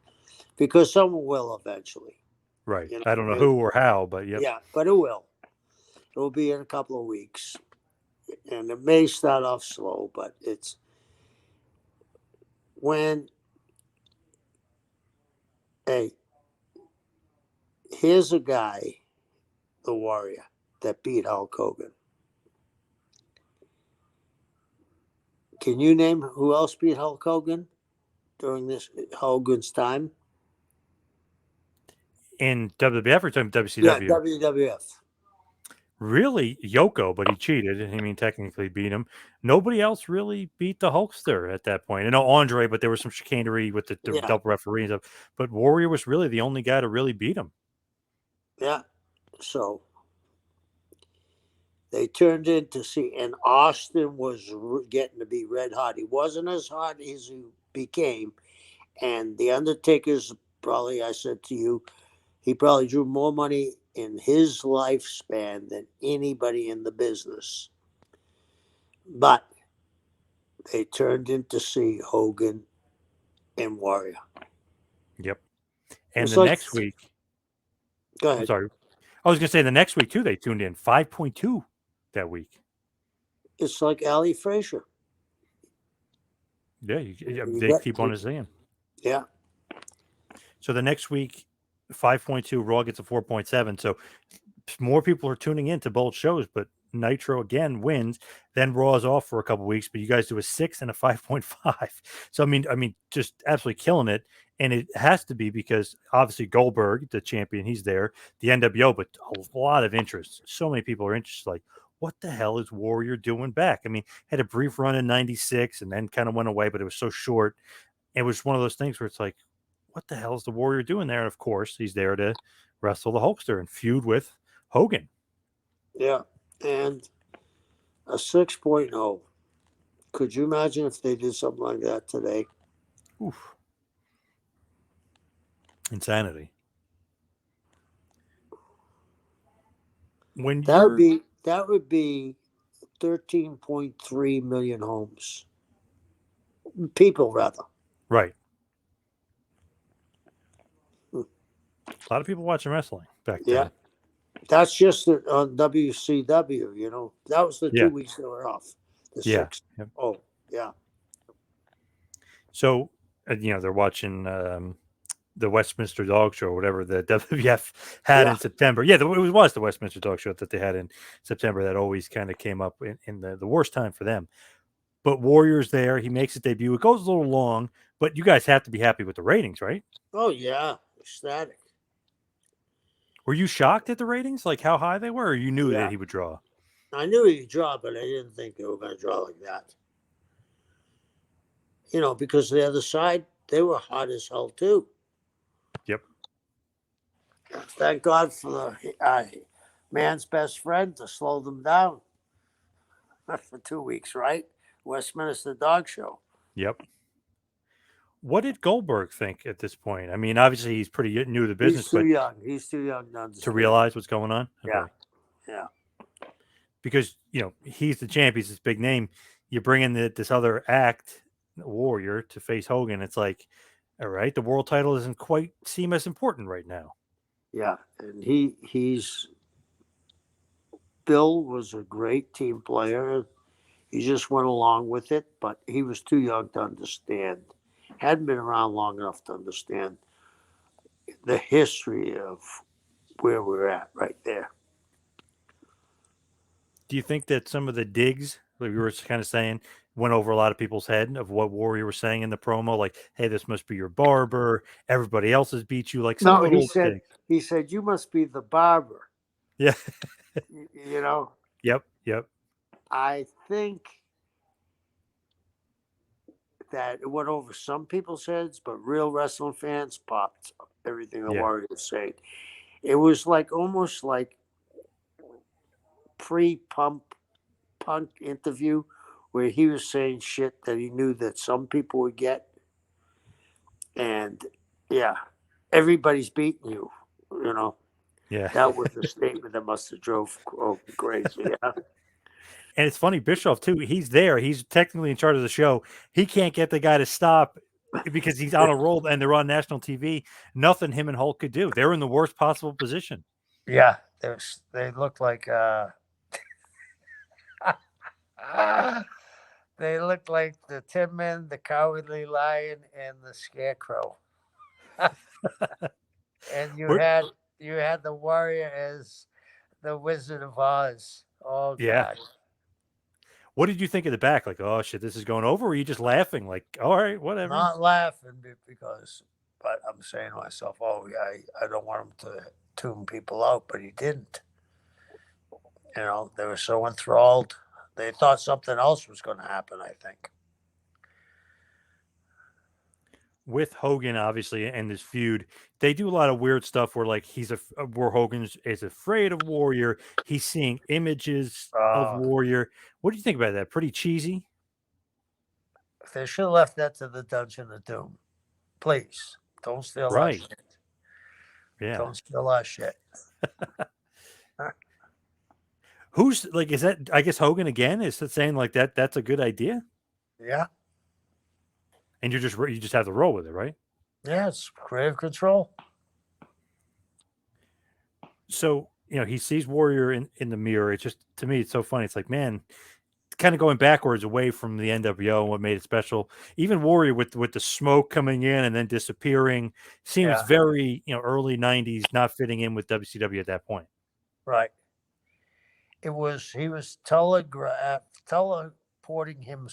[SPEAKER 2] because someone will eventually.
[SPEAKER 1] Right.
[SPEAKER 2] You know
[SPEAKER 1] I don't
[SPEAKER 2] what
[SPEAKER 1] know
[SPEAKER 2] I mean?
[SPEAKER 1] who or how, but yep.
[SPEAKER 2] Yeah, but it will. It will be in a couple of weeks, and it may start off slow, but it's when. Hey, here's a guy, the Warrior, that beat Hulk Hogan. Can you name who else beat Hulk Hogan during this Hogan's time?
[SPEAKER 1] In WWF or
[SPEAKER 2] Yeah,
[SPEAKER 1] WCW?
[SPEAKER 2] WWF.
[SPEAKER 1] Really, Yoko, but he cheated. I mean, technically beat him. Nobody else really beat the Hulkster at that point. I know Andre, but there was some chicanery with the
[SPEAKER 2] Yeah,
[SPEAKER 1] double referee and stuff. But Warrior was really the only guy to really beat him.
[SPEAKER 2] yeah. So they turned in to see, and Austin was getting to be red hot. He wasn't as hot as he became, and the Undertaker's probably, I said to you, he probably drew more money in his lifespan than anybody in the business. But they turned in to see Hogan and Warrior.
[SPEAKER 1] Yep.
[SPEAKER 2] It
[SPEAKER 1] And
[SPEAKER 2] was
[SPEAKER 1] the
[SPEAKER 2] like,
[SPEAKER 1] next week,
[SPEAKER 2] go
[SPEAKER 1] I'm
[SPEAKER 2] ahead.
[SPEAKER 1] sorry, I was going to say the next week too. They tuned in 5.2 that week.
[SPEAKER 2] It's like Ali Frazier.
[SPEAKER 1] Yeah,
[SPEAKER 2] You
[SPEAKER 1] they
[SPEAKER 2] got,
[SPEAKER 1] keep on saying.
[SPEAKER 2] yeah,
[SPEAKER 1] So the next week, 5.2, Raw gets a 4.7. So more people are tuning in to both shows, but Nitro again wins. Then Raw is off for a couple weeks, but you guys do a 6 and a 5.5. So I mean, just absolutely killing it. And it has to be because obviously Goldberg, the champion, he's there. The NWO, but a lot of interest. So many people are interested. Like, what the hell is Warrior doing back? I mean, had a brief run in '96 and then kind of went away, but it was so short. It was one of those things where it's like, what the hell is the Warrior doing there? And of course, he's there to wrestle the Hulkster and feud with Hogan.
[SPEAKER 2] yeah. And a 6.0. Could you imagine if they did something like that today?
[SPEAKER 1] Oof. Insanity. When you're
[SPEAKER 2] That would be 13.3 million homes. People rather.
[SPEAKER 1] right,
[SPEAKER 2] Hmm.
[SPEAKER 1] a lot of people watching wrestling back
[SPEAKER 2] Yeah.
[SPEAKER 1] then.
[SPEAKER 2] That's just on WCW, you know. That was the
[SPEAKER 1] Yeah,
[SPEAKER 2] 2 weeks they were off. The
[SPEAKER 1] yeah.
[SPEAKER 2] six.
[SPEAKER 1] Yep.
[SPEAKER 2] Oh, yeah.
[SPEAKER 1] So, they're watching the Westminster Dog Show, or whatever the WWF had
[SPEAKER 2] Yeah.
[SPEAKER 1] in September. Yeah, it was the Westminster Dog Show that they had in September that always kind of came up in the worst time for them. But Warrior's there. He makes his debut. It goes a little long, but you guys have to be happy with the ratings, right?
[SPEAKER 2] Oh, yeah. Ecstatic.
[SPEAKER 1] Were you shocked at the ratings, like how high they were, or you knew that
[SPEAKER 2] Yeah.
[SPEAKER 1] he would draw?
[SPEAKER 2] I knew he'd draw, but I didn't think they were going to draw like that. You know, because the other side, they were hot as hell, too.
[SPEAKER 1] Yep.
[SPEAKER 2] Thank God for the man's best friend to slow them down for 2 weeks, right? Westminster Dog Show.
[SPEAKER 1] Yep. What did Goldberg think at this point? I mean, obviously he's pretty new to the business,
[SPEAKER 2] He's too
[SPEAKER 1] but
[SPEAKER 2] young. He's too young to
[SPEAKER 1] to
[SPEAKER 2] understand.
[SPEAKER 1] realize what's going on,
[SPEAKER 2] Yeah.
[SPEAKER 1] okay,
[SPEAKER 2] Yeah.
[SPEAKER 1] because he's the champ, he's this big name. You bring in this other act, Warrior, to face Hogan. It's like, all right, the world title doesn't quite seem as important right now.
[SPEAKER 2] Yeah. And he's Bill was a great team player. He just went along with it, but he was too young to understand. Hadn't been around long enough to understand the history of where we're at right there.
[SPEAKER 1] Do you think that some of the digs, like we were kind of saying, went over a lot of people's head of what Warrior was saying in the promo? Like, hey, this must be your barber. Everybody else has beat you. Like some
[SPEAKER 2] No,
[SPEAKER 1] little digs.
[SPEAKER 2] he said you must be the barber.
[SPEAKER 1] Yeah.
[SPEAKER 2] You know,
[SPEAKER 1] Yep. Yep.
[SPEAKER 2] I think that it went over some people's heads, but real wrestling fans popped everything the
[SPEAKER 1] Yeah.
[SPEAKER 2] Warrior said. It was like almost like pre punk interview where he was saying shit that he knew that some people would get. And yeah, everybody's beating you, you know.
[SPEAKER 1] Yeah.
[SPEAKER 2] That was a statement that must have drove crazy. Yeah.
[SPEAKER 1] And it's funny, Bischoff too. He's there. He's technically in charge of the show. He can't get the guy to stop because he's on a roll and they're on national TV. Nothing him and Hulk could do. They're in the worst possible position.
[SPEAKER 2] Yeah. They look like they look like the Tin Man, the Cowardly Lion, and the Scarecrow. And
[SPEAKER 1] We're,
[SPEAKER 2] you had the Warrior as the Wizard of Oz. Oh
[SPEAKER 1] yeah.
[SPEAKER 2] God.
[SPEAKER 1] What did you think of the back? Like, oh shit, this is going over. Or were you just laughing? Like, all right, whatever.
[SPEAKER 2] Not laughing because, but I'm saying to myself, oh yeah, I don't want him to tune people out, but he didn't. You know, they were so enthralled. They thought something else was going to happen, I think.
[SPEAKER 1] With Hogan, obviously, and this feud, they do a lot of weird stuff where, like, where Hogan is afraid of Warrior. He's seeing images of Warrior. What do you think about that? Pretty cheesy.
[SPEAKER 2] They should have left that to the Dungeon of Doom. Please, don't steal our
[SPEAKER 1] Right.
[SPEAKER 2] shit.
[SPEAKER 1] Yeah.
[SPEAKER 2] Don't steal our shit.
[SPEAKER 1] Who's like, is that, I guess Hogan again is saying like that that's a good idea?
[SPEAKER 2] Yeah.
[SPEAKER 1] And you just have to roll with it, right?
[SPEAKER 2] Yeah, it's creative control.
[SPEAKER 1] So, he sees Warrior in the mirror. It's just, to me, it's so funny. It's like, man, kind of going backwards away from the NWO and what made it special. Even Warrior with the smoke coming in and then disappearing seems very, early 90s, not fitting in with WCW at that point.
[SPEAKER 2] Right. He was teleporting him.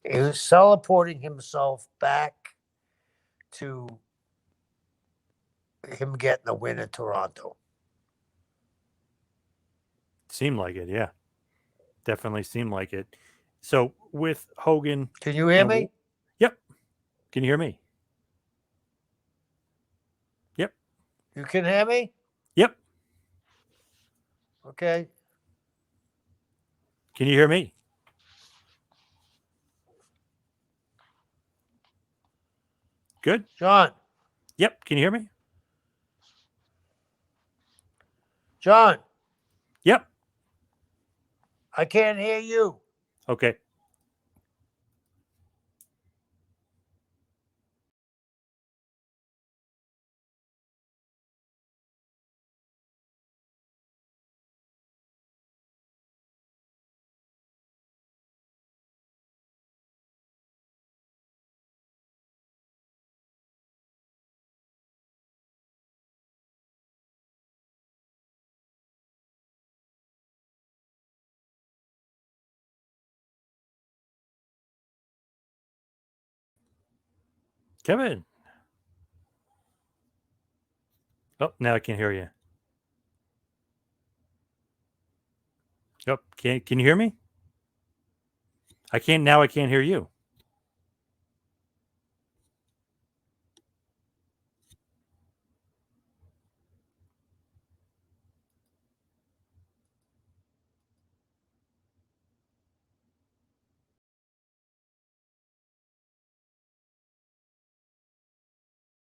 [SPEAKER 2] He was teleporting himself back to him getting the win in Toronto.
[SPEAKER 1] Seemed like it, yeah. Definitely seemed like it. So with Hogan,
[SPEAKER 2] can you hear me?
[SPEAKER 1] Yep. Can you hear me? Yep.
[SPEAKER 2] You can hear me?
[SPEAKER 1] Yep.
[SPEAKER 2] Okay.
[SPEAKER 1] Can you hear me? Good.
[SPEAKER 2] John.
[SPEAKER 1] Yep. Can you hear me?
[SPEAKER 2] John.
[SPEAKER 1] Yep.
[SPEAKER 2] I can't hear you.
[SPEAKER 1] Okay. Kevin. Oh, now I can't hear you. Yep. Can you hear me? I can't hear you.